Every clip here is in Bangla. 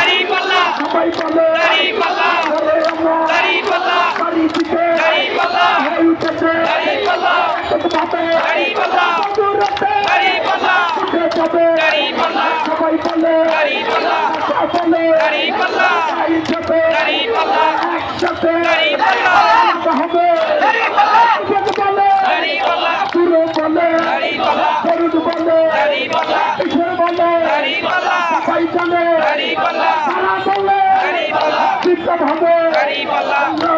দাঁড়িপাল্লা সবাই বলে দাঁড়িপাল্লা বলে আমরা দাঁড়িপাল্লা বাড়ি দিতে দাঁড়িপাল্লা হয়ে উঠেছে দাঁড়িপাল্লা একসাথে দাঁড়িপাল্লা দূরত্বে দাঁড়িপাল্লা উঠে যাবে দাঁড়িপাল্লা সবাই বলে দাঁড়িপাল্লা আশা বলে দাঁড়িপাল্লা একসাথে দাঁড়িপাল্লা একসাথে দাঁড়িপাল্লা করতে হবে দাঁড়িপাল্লা যুবক বলে দাঁড়িপাল্লা পুরো বলে দাঁড়িপাল্লা তরুণ বলে দাঁড়িপাল্লা কিশোর বলে দাঁড়িপাল্লা সবাই জানে দাঁড়িপাল্লা তারা বলে দাঁড়িপাল্লা বিপ্লব হবে দাঁড়িপাল্লা আল্লাহু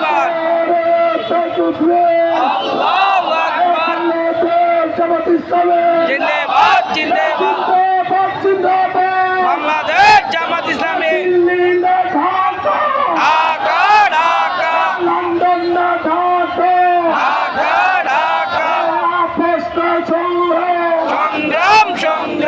আকবার আল্লাহু আকবার জিন্দাবাদ জিন্দাবাদ বাংলাদেশ জামাত ইসলামী ঢাকা ঢাকা লন্ডন না ঢাকা ঢাকা ঢাকা সংগ্রাম সংগ্রাম সংগ্রাম